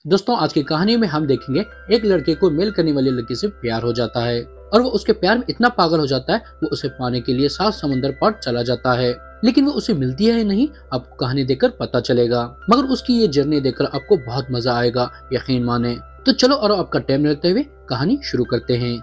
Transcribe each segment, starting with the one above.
दोस्तों आज की कहानी में हम देखेंगे एक लड़के को मेल करने वाली लड़की से प्यार हो जाता है और वो उसके प्यार में इतना पागल हो जाता है वो उसे पाने के लिए 7 समंदर पार चला जाता है, लेकिन वो उसे मिलती है नहीं। आपको कहानी देखकर पता चलेगा, मगर उसकी ये जर्नी देखकर आपको बहुत मजा आएगा, यकीन माने। तो चलो और आपका टाइम लेते हुए कहानी शुरू करते हैं।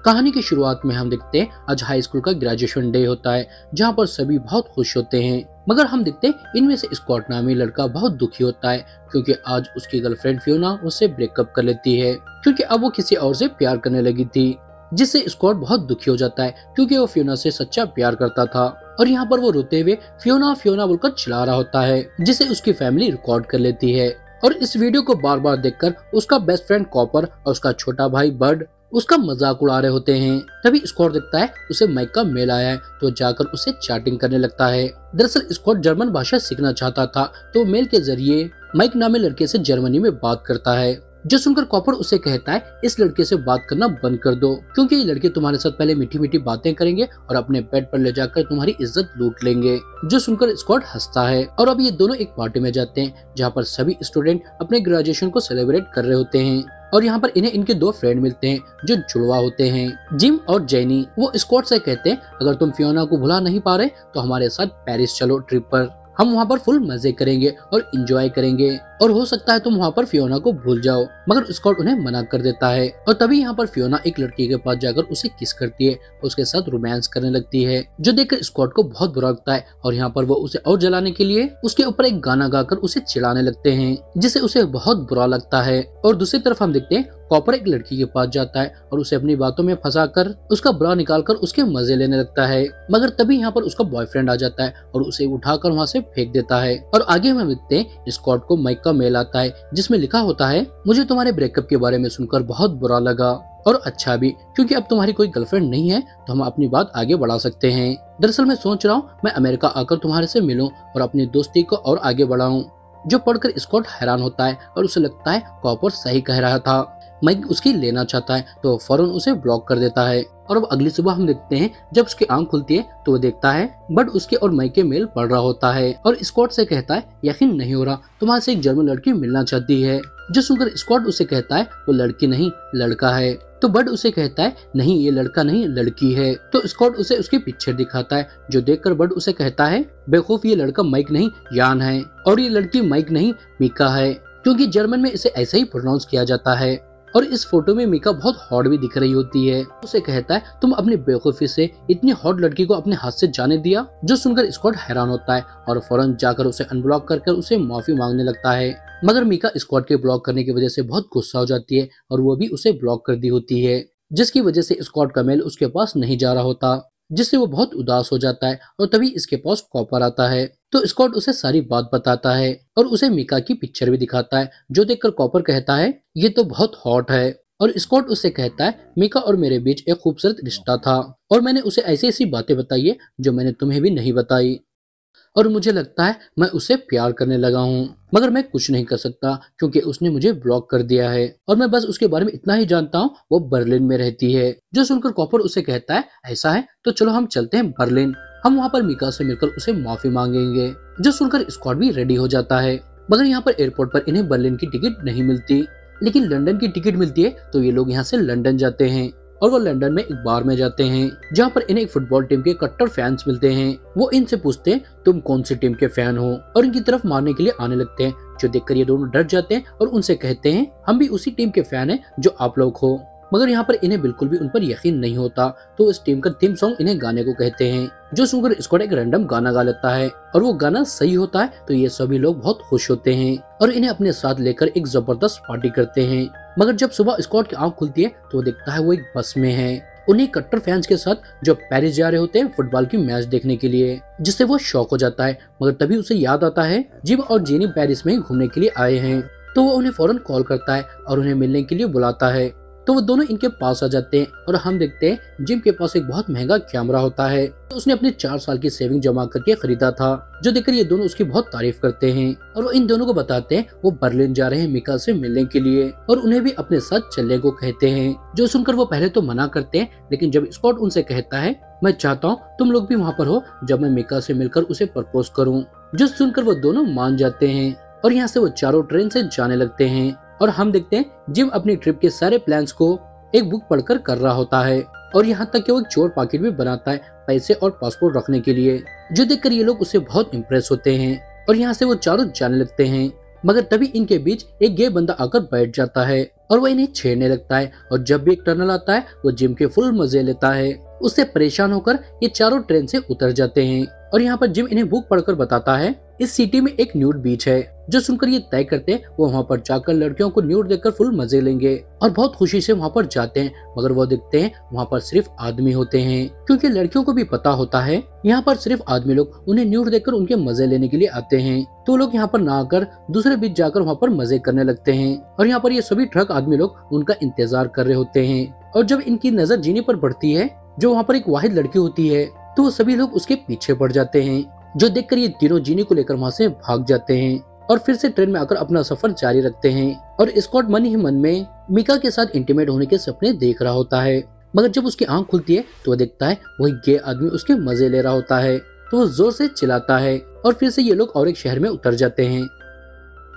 कहानी की शुरुआत में हम देखते हैं आज हाई स्कूल का ग्रेजुएशन डे होता है, जहाँ पर सभी बहुत खुश होते हैं। मगर हम देखते हैं इनमें से स्कॉट नामी लड़का बहुत दुखी होता है क्योंकि आज उसकी गर्लफ्रेंड फियोना उससे ब्रेकअप कर लेती है क्योंकि अब वो किसी और से प्यार करने लगी थी, जिससे स्कॉट बहुत दुखी हो जाता है क्योंकि वो फियोना से सच्चा प्यार करता था। और यहाँ पर वो रोते हुए फियोना फियोना बोलकर चिल्ला रहा होता है, जिसे उसकी फैमिली रिकॉर्ड कर लेती है। और इस वीडियो को बार बार देखकर उसका बेस्ट फ्रेंड कॉपर और उसका छोटा भाई बर्ड उसका मजाक उड़ा रहे होते हैं। तभी स्कॉट देखता है उसे माइक का मेल आया है, तो जाकर उसे चैटिंग करने लगता है। दरअसल स्कॉट जर्मन भाषा सीखना चाहता था, तो मेल के जरिए माइक नामे लड़के से जर्मनी में बात करता है, जो सुनकर कॉपर उसे कहता है इस लड़के से बात करना बंद कर दो क्योंकि ये लड़के तुम्हारे साथ पहले मीठी मीठी बातें करेंगे और अपने बेड पर ले जाकर तुम्हारी इज्जत लूट लेंगे। जो सुनकर स्कॉट हंसता है और अब ये दोनों एक पार्टी में जाते हैं जहाँ पर सभी स्टूडेंट अपने ग्रेजुएशन को सेलिब्रेट कर रहे होते हैं। और यहाँ पर इन्हें इनके 2 फ्रेंड मिलते हैं जो जुड़वा होते हैं, जिम और जेनी। वो स्कॉट से कहते हैं अगर तुम फियोना को भुला नहीं पा रहे तो हमारे साथ पेरिस चलो ट्रिप पर, हम वहाँ पर फुल मजे करेंगे और इंजॉय करेंगे और हो सकता है तुम वहाँ पर फियोना को भूल जाओ। मगर स्कॉट उन्हें मना कर देता है और तभी यहाँ पर फियोना एक लड़की के पास जाकर उसे किस करती है, उसके साथ रोमांस करने लगती है, जो देखकर स्कॉट को बहुत बुरा लगता है। और यहाँ पर वो उसे और जलाने के लिए उसके ऊपर एक गाना गाकर उसे चिढ़ाने लगते हैं, जिससे उसे बहुत बुरा लगता है। और दूसरी तरफ हम देखते हैं कॉपर एक लड़की के पास जाता है और उसे अपनी बातों में फंसाकर उसका ब्रा निकालकर उसके मजे लेने लगता है। मगर तभी यहाँ पर उसका बॉयफ्रेंड आ जाता है और उसे उठाकर वहाँ से फेंक देता है। और आगे हम देखते हैं स्कॉट को माइक का मेल आता है जिसमें लिखा होता है मुझे तुम्हारे ब्रेकअप के बारे में सुनकर बहुत बुरा लगा और अच्छा भी, क्योंकि अब तुम्हारी कोई गर्लफ्रेंड नहीं है तो हम अपनी बात आगे बढ़ा सकते हैं। दरअसल मैं सोच रहा हूँ मैं अमेरिका आकर तुम्हारे से मिलूं और अपनी दोस्ती को और आगे बढ़ाऊं। जो पढ़कर स्कॉट हैरान होता है और उसे लगता है कॉपर सही कह रहा था, माइक उसकी लेना चाहता है, तो फौरन उसे ब्लॉक कर देता है। और अब अगली सुबह हम देखते हैं जब उसकी आंख खुलती है तो वो देखता है बट उसके और माइक के मेल पढ़ रहा होता है और स्कॉट से कहता है यकीन नहीं हो रहा तुम्हारे से एक जर्मन लड़की मिलना चाहती है। जो सुनकर स्कॉट उसे कहता है वो लड़की नहीं लड़का है, तो बड उसे कहता है नहीं ये लड़का नहीं लड़की है। तो स्कॉट उसे उसकी पिक्चर दिखाता है, जो देखकर बड उसे कहता है बेवकूफ ये लड़का माइक नहीं यान है और ये लड़की माइक नहीं मीका है, क्योंकि जर्मन में इसे ऐसा ही प्रोनाउंस किया जाता है। और इस फोटो में मीका बहुत हॉट भी दिख रही होती है। उसे कहता है तुम अपनी बेवकूफी से इतनी हॉट लड़की को अपने हाथ से जाने दिया। जो सुनकर स्कॉट हैरान होता है और फौरन जाकर उसे अनब्लॉक कर उसे माफी मांगने लगता है। मगर मीका स्कॉट के ब्लॉक करने की वजह से बहुत गुस्सा हो जाती है और वो भी उसे ब्लॉक कर दी होती है, जिसकी वजह से स्कॉट का मेल उसके पास नहीं जा रहा होता, जिससे वो बहुत उदास हो जाता है। और तभी इसके पास कॉपर आता है, तो स्कॉट उसे सारी बात बताता है और उसे मीका की पिक्चर भी दिखाता है, जो देखकर कॉपर कहता है ये तो बहुत हॉट है। और स्कॉट उससे कहता है मीका और मेरे बीच एक खूबसूरत रिश्ता था और मैंने उसे ऐसी ऐसी बातें बताई है जो मैंने तुम्हें भी नहीं बताई, और मुझे लगता है मैं उसे प्यार करने लगा हूँ, मगर मैं कुछ नहीं कर सकता क्योंकि उसने मुझे ब्लॉक कर दिया है और मैं बस उसके बारे में इतना ही जानता हूँ वो बर्लिन में रहती है। जो सुनकर कॉपर उसे कहता है ऐसा है तो चलो हम चलते हैं बर्लिन, हम वहाँ पर मीका से मिलकर उसे माफी मांगेंगे। जो सुनकर स्कॉट भी रेडी हो जाता है, मगर यहाँ पर एयरपोर्ट पर इन्हें बर्लिन की टिकट नहीं मिलती, लेकिन लंदन की टिकट मिलती है। तो ये लोग यहाँ से लंदन जाते हैं और वो लंदन में एक बार में जाते हैं जहाँ पर इन्हें एक फुटबॉल टीम के कट्टर फैंस मिलते हैं। वो इनसे पूछते हैं तुम कौन सी टीम के फैन हो, और इनकी तरफ मारने के लिए आने लगते हैं, जो देखकर ये दोनों डर जाते हैं और उनसे कहते हैं हम भी उसी टीम के फैन हैं जो आप लोग हो। मगर यहाँ पर इन्हें बिल्कुल भी उन पर यकीन नहीं होता, तो इस टीम का थीम सॉन्ग इन्हें गाने को कहते हैं। जो सुनकर स्कॉट एक रैंडम गाना गा लेता है और वो गाना सही होता है, तो ये सभी लोग बहुत खुश होते हैं और इन्हें अपने साथ लेकर एक जबरदस्त पार्टी करते हैं। मगर जब सुबह स्कॉट की आंख खुलती है तो वो देखता है वो एक बस में है, उन्हीं कट्टर फैंस के साथ जो पेरिस जा रहे होते हैं फुटबॉल की मैच देखने के लिए, जिससे वो शॉक हो जाता है। मगर तभी उसे याद आता है जिम और जेनी पेरिस में घूमने के लिए आए हैं, तो वो उन्हें फौरन कॉल करता है और उन्हें मिलने के लिए बुलाता है। तो वो दोनों इनके पास आ जाते हैं और हम देखते हैं जिम के पास एक बहुत महंगा कैमरा होता है, तो उसने अपने 4 साल की सेविंग जमा करके खरीदा था, जो देखकर ये दोनों उसकी बहुत तारीफ करते हैं और वो इन दोनों को बताते हैं वो बर्लिन जा रहे हैं मीका से मिलने के लिए और उन्हें भी अपने साथ चलने को कहते हैं। जो सुनकर वो पहले तो मना करते हैं, लेकिन जब स्कॉट उनसे कहता है मैं चाहता हूँ तुम लोग भी वहाँ पर हो जब मैं मीका से मिलकर उसे प्रपोज करूँ, जो सुनकर वो दोनों मान जाते हैं। और यहाँ से वो चारों ट्रेन से जाने लगते हैं। और हम देखते हैं जिम अपनी ट्रिप के सारे प्लान्स को एक बुक पढ़कर कर रहा होता है और यहाँ तक कि वो एक चोर पॉकेट भी बनाता है पैसे और पासपोर्ट रखने के लिए, जो देखकर ये लोग उससे बहुत इम्प्रेस होते हैं और यहाँ से वो चारों जाने लगते हैं। मगर तभी इनके बीच एक गे बंदा आकर बैठ जाता है और वह इन्हें छेड़ने लगता है और जब भी एक टनल आता है वो जिम के फुल मजे लेता है। उससे परेशान होकर ये चारों ट्रेन से उतर जाते हैं और यहाँ पर जिम इन्हें बुक पढ़कर बताता है इस सिटी में एक न्यूड बीच है, जो सुनकर ये तय करते हैं वो वहाँ पर जाकर लड़कियों को न्यूड देखकर फुल मजे लेंगे और बहुत खुशी से वहाँ पर जाते हैं। मगर वो देखते हैं वहाँ पर सिर्फ आदमी होते हैं, क्योंकि लड़कियों को भी पता होता है यहाँ पर सिर्फ आदमी लोग उन्हें न्यूड देखकर उनके मजे लेने के लिए आते हैं। तो लोग यहाँ पर ना आकर दूसरे बीच जाकर वहाँ पर मजे करने लगते हैं और यहाँ पर ये सभी ट्रक आदमी लोग उनका इंतजार कर रहे होते हैं। और जब इनकी नजर जीनी पर पड़ती है जो वहाँ पर एक वाहिद लड़की होती है, तो वो सभी लोग उसके पीछे पड़ जाते हैं, जो देखकर ये तीनों जीनी को लेकर वहाँ से भाग जाते हैं और फिर से ट्रेन में आकर अपना सफर जारी रखते हैं। और स्कॉट मन ही मन में मीका के साथ इंटीमेट होने के सपने देख रहा होता है। मगर जब उसकी आंख खुलती है तो वह देखता है वही गे आदमी उसके मजे ले रहा होता है, तो वो जोर से चिल्लाता है और फिर से ये लोग और एक शहर में उतर जाते हैं।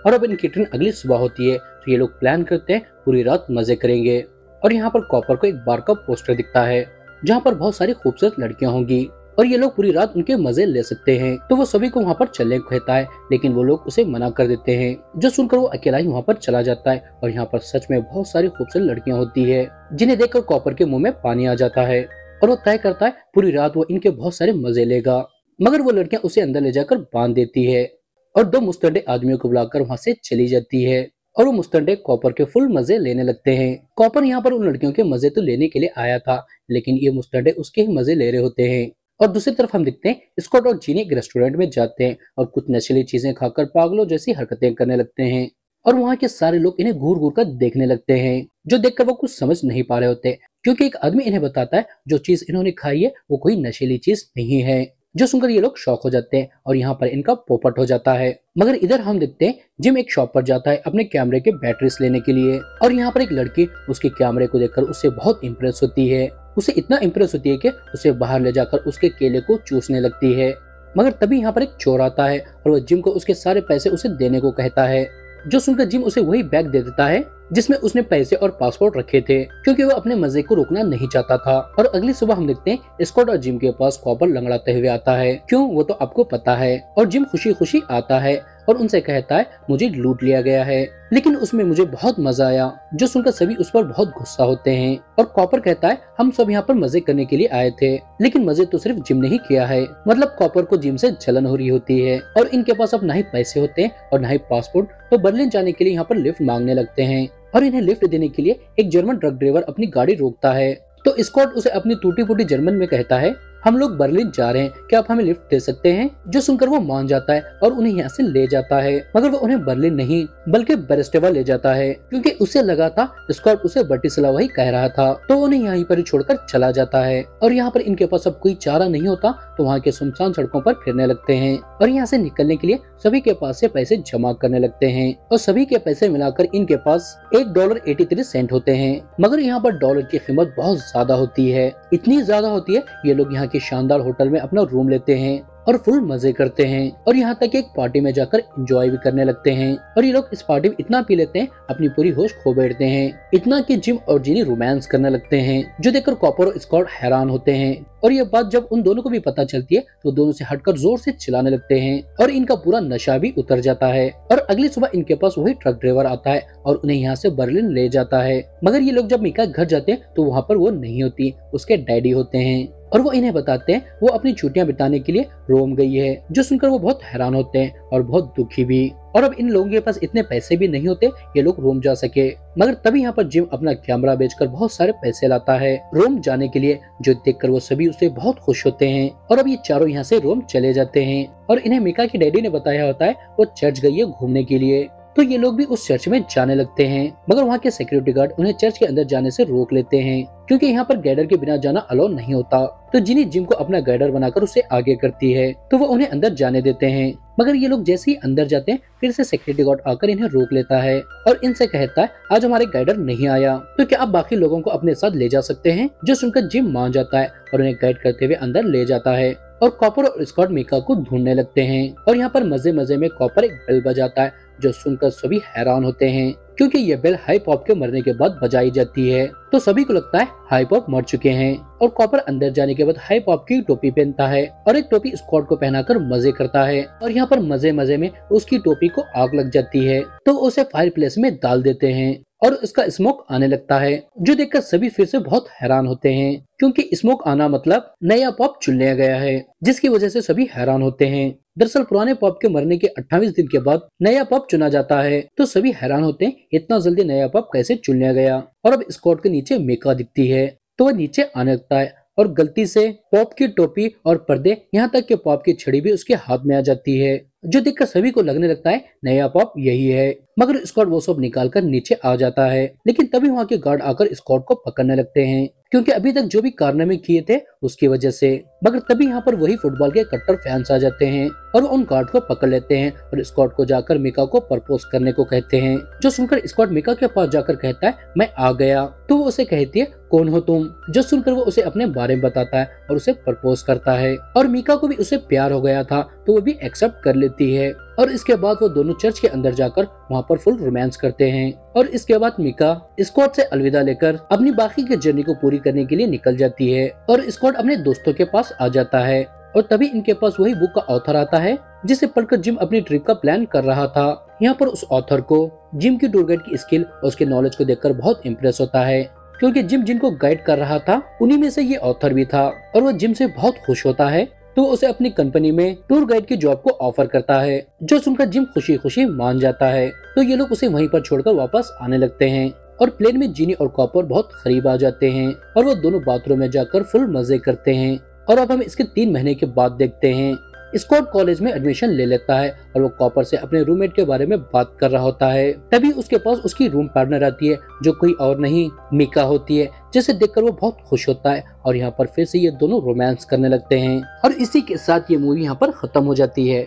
और अब इनकी ट्रेन अगली सुबह होती है, तो ये लोग प्लान करते हैं पूरी रात मजे करेंगे। और यहाँ पर कॉपर को एक बार का पोस्टर दिखता है जहाँ पर बहुत सारी खूबसूरत लड़कियां होंगी और ये लोग पूरी रात उनके मजे ले सकते हैं। तो वो सभी को वहाँ पर चलने को कहता है, लेकिन वो लोग उसे मना कर देते हैं, जो सुनकर वो अकेला ही वहाँ पर चला जाता है। और यहाँ पर सच में बहुत सारी खूबसूरत लड़कियां होती है, जिन्हें देखकर कॉपर के मुंह में पानी आ जाता है और वो तय करता है पूरी रात वो इनके बहुत सारे मजे लेगा। मगर वो लड़कियां उसे अंदर ले जाकर बांध देती है और दो मुस्तैदे आदमियों को बुलाकर वहाँ से चली जाती है और वो मुस्तैदे कॉपर के फुल मजे लेने लगते हैं। कॉपर यहाँ पर उन लड़कियों के मजे तो लेने के लिए आया था, लेकिन ये मुस्तैदे उसके ही मजे ले रहे होते हैं। और दूसरी तरफ हम देखते हैं स्कॉट और जीनी एक रेस्टोरेंट में जाते हैं और कुछ नशीली चीजें खाकर पागलों जैसी हरकतें करने लगते हैं और वहाँ के सारे लोग इन्हें घूर घूर कर देखने लगते हैं, जो देखकर वो कुछ समझ नहीं पा रहे होते, क्योंकि एक आदमी इन्हें बताता है जो चीज इन्होंने खाई है वो कोई नशीली चीज नहीं है, जो सुनकर ये लोग शॉक हो जाते हैं और यहाँ पर इनका पोपट हो जाता है। मगर इधर हम देखते हैं जिम एक शॉप पर जाता है अपने कैमरे के बैटरीज लेने के लिए और यहाँ पर एक लड़की उसके कैमरे को देखकर उससे बहुत इम्प्रेस होती है। उसे इतना इम्प्रेस होती है कि उसे बाहर ले जाकर उसके केले को चूसने लगती है। मगर तभी यहाँ पर एक चोर आता है और वह जिम को उसके सारे पैसे उसे देने को कहता है, जो सुनकर जिम उसे वही बैग दे देता है जिसमें उसने पैसे और पासपोर्ट रखे थे, क्योंकि वो अपने मजे को रोकना नहीं चाहता था। और अगली सुबह हम देखते हैं स्कॉट और जिम के पास कॉपर लंगड़ाते हुए आता है, क्यों वो तो आपको पता है। और जिम खुशी खुशी आता है और उनसे कहता है मुझे लूट लिया गया है, लेकिन उसमें मुझे बहुत मजा आया, जो सुनकर सभी उस पर बहुत गुस्सा होते हैं। और कॉपर कहता है हम सब यहाँ पर मजे करने के लिए आए थे, लेकिन मजे तो सिर्फ जिम ने ही किया है। मतलब कॉपर को जिम से जलन हो रही होती है और इनके पास अब ना ही पैसे होते हैं और ना ही पासपोर्ट, तो बर्लिन जाने के लिए यहाँ पर लिफ्ट मांगने लगते हैं और इन्हें लिफ्ट देने के लिए एक जर्मन ट्रक ड्राइवर अपनी गाड़ी रोकता है। तो स्कॉट उसे अपनी टूटी फूटी जर्मन में कहता है हम लोग बर्लिन जा रहे हैं, क्या आप हमें लिफ्ट दे सकते हैं, जो सुनकर वो मान जाता है और उन्हें यहाँ से ले जाता है। मगर वो उन्हें बर्लिन नहीं बल्कि ब्रेस्टेवा ले जाता है, क्योंकि उसे लगा था स्कॉट उसे ब्रटिस्लावा ही कह रहा था, तो उन्हें यहीं पर छोड़कर चला जाता है। और यहाँ पर इनके पास अब कोई चारा नहीं होता, तो वहाँ के सुनसान सड़कों पर फिरने लगते हैं और यहाँ से निकलने के लिए सभी के पास से पैसे जमा करने लगते हैं और सभी के पैसे मिलाकर इनके पास $1.83 होते हैं। मगर यहाँ पर डॉलर की कीमत बहुत ज्यादा होती है, इतनी ज्यादा होती है ये लोग यहाँ के शानदार होटल में अपना रूम लेते हैं और फुल मजे करते हैं और यहाँ तक एक पार्टी में जाकर एंजॉय भी करने लगते हैं। और ये लोग इस पार्टी में इतना पी लेते हैं अपनी पूरी होश खो बैठते हैं, इतना कि जिम और जीनी रोमांस करने लगते हैं, जो देखकर कॉपर और स्कॉट हैरान होते हैं। और ये बात जब उन दोनों को भी पता चलती है तो दोनों से हटकर जोर से चिल्लाने लगते हैं और इनका पूरा नशा भी उतर जाता है। और अगली सुबह इनके पास वही ट्रक ड्राइवर आता है और उन्हें यहाँ से बर्लिन ले जाता है। मगर ये लोग जब मीका घर जाते हैं तो वहाँ पर वो नहीं होती, उसके डैडी होते हैं और वो इन्हें बताते हैं वो अपनी छुट्टियां बिताने के लिए रोम गई है, जो सुनकर वो बहुत हैरान होते हैं और बहुत दुखी भी। और अब इन लोगों के पास इतने पैसे भी नहीं होते ये लोग रोम जा सके। मगर तभी यहाँ पर जिम अपना कैमरा बेचकर बहुत सारे पैसे लाता है रोम जाने के लिए, जो देखकर वो सभी उससे बहुत खुश होते हैं। और अब ये चारों यहाँ से रोम चले जाते हैं और इन्हें मीका की डैडी ने बताया होता है वो चर्च गई है घूमने के लिए, तो ये लोग भी उस चर्च में जाने लगते हैं। मगर वहाँ के सिक्योरिटी गार्ड उन्हें चर्च के अंदर जाने से रोक लेते हैं, क्योंकि यहाँ पर गाइडर के बिना जाना अलाउ नहीं होता। तो जिनी जिम को अपना गाइडर बनाकर उसे आगे करती है, तो वो उन्हें अंदर जाने देते हैं। मगर ये लोग जैसे ही अंदर जाते हैं फिर से सिक्योरिटी गार्ड आकर इन्हें रोक लेता है और इनसे कहता है आज हमारे गाइडर नहीं आया, तो क्या आप बाकी लोगों को अपने साथ ले जा सकते हैं, जो सुनकर जिम मान जाता है और उन्हें गाइड करते हुए अंदर ले जाता है। और कॉपर और स्कॉट मीका को ढूंढने लगते हैं और यहाँ पर मजे मजे में कॉपर एक बेल बजाता है जो सुनकर सभी हैरान होते हैं क्योंकि ये बेल हाई पॉप के मरने के बाद बजाई जाती है। तो सभी को लगता है हाई पॉप मर चुके हैं और कॉपर अंदर जाने के बाद हाई पॉप की टोपी पहनता है और एक टोपी स्कॉट को पहनाकर मजे करता है और यहाँ पर मजे मजे में उसकी टोपी को आग लग जाती है तो उसे फायर प्लेस में डाल देते हैं और उसका स्मोक आने लगता है, जो देखकर सभी फिर से बहुत हैरान होते हैं क्योंकि स्मोक आना मतलब नया पॉप चुन लिया गया है, जिसकी वजह से सभी हैरान होते हैं। दरअसल पुराने पॉप के मरने के 28 दिन के बाद नया पॉप चुना जाता है तो सभी हैरान होते हैं इतना जल्दी नया पॉप कैसे चुन लिया गया। और अब स्कॉट के नीचे मीका दिखती है तो वह नीचे आने लगता है और गलती से पॉप की टोपी और पर्दे यहाँ तक कि पॉप की छड़ी भी उसके हाथ में आ जाती है, जो देखकर सभी को लगने लगता है नया पॉप यही है। मगर स्कॉट वो सब निकालकर नीचे आ जाता है, लेकिन तभी वहाँ के गार्ड आकर स्कॉट को पकड़ने लगते हैं क्योंकि अभी तक जो भी कारनामे किए थे उसकी वजह से। मगर तभी यहाँ पर वही फुटबॉल के कट्टर फैंस आ जाते हैं और वो उन गार्ड को पकड़ लेते हैं और स्कॉट को जाकर मिका को प्रपोज करने को कहते हैं, जो सुनकर स्कॉट मिका के पास जाकर कहता है मैं आ गया। तो वो उसे कहती है कौन हो तुम, जो सुनकर वो उसे अपने बारे में बताता है और उसे प्रपोज करता है और मिका को भी उसे प्यार हो गया था तो वो भी एक्सेप्ट कर लेती है। और इसके बाद वो दोनों चर्च के अंदर जाकर वहाँ पर फुल रोमांस करते हैं और इसके बाद मिका स्कॉट से अलविदा लेकर अपनी बाकी की जर्नी को पूरी करने के लिए निकल जाती है और स्कॉट अपने दोस्तों के पास आ जाता है और तभी इनके पास वही बुक का ऑथर आता है जिसे पढ़कर जिम अपनी ट्रिप का प्लान कर रहा था। यहाँ पर उस ऑथर को जिम की टूर गाइड की स्किल और उसके नॉलेज को देखकर बहुत इम्प्रेस होता है क्योंकि जिम जिनको गाइड कर रहा था उन्हीं में से ये ऑथर भी था और वो जिम से बहुत खुश होता है तो उसे अपनी कंपनी में टूर गाइड की जॉब को ऑफर करता है, जो सुनकर जिम खुशी खुशी मान जाता है। तो ये लोग उसे वहीं पर छोड़कर वापस आने लगते हैं और प्लेन में जीनी और कॉपर बहुत करीब आ जाते हैं और वो दोनों बाथरूम में जाकर फुल मजे करते हैं। और अब हम इसके 3 महीने के बाद देखते हैं स्कॉट कॉलेज में एडमिशन ले लेता है और वो कॉपर से अपने रूममेट के बारे में बात कर रहा होता है। तभी उसके पास उसकी रूम पार्टनर आती है जो कोई और नहीं मिका होती है, जिसे देखकर वो बहुत खुश होता है और यहाँ पर फिर से ये दोनों रोमांस करने लगते हैं और इसी के साथ ये मूवी यहाँ पर खत्म हो जाती है।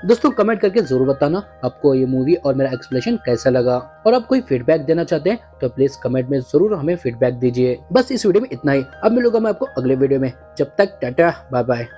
दोस्तों कमेंट करके जरूर बताना आपको ये मूवी और मेरा एक्सप्लेनेशन कैसा लगा और आप कोई फीडबैक देना चाहते हैं तो प्लीज कमेंट में जरूर हमें फीडबैक दीजिए। बस इस वीडियो में इतना ही, अब मिलूंगा मैं आपको अगले वीडियो में, जब तक टाटा बाय बाय।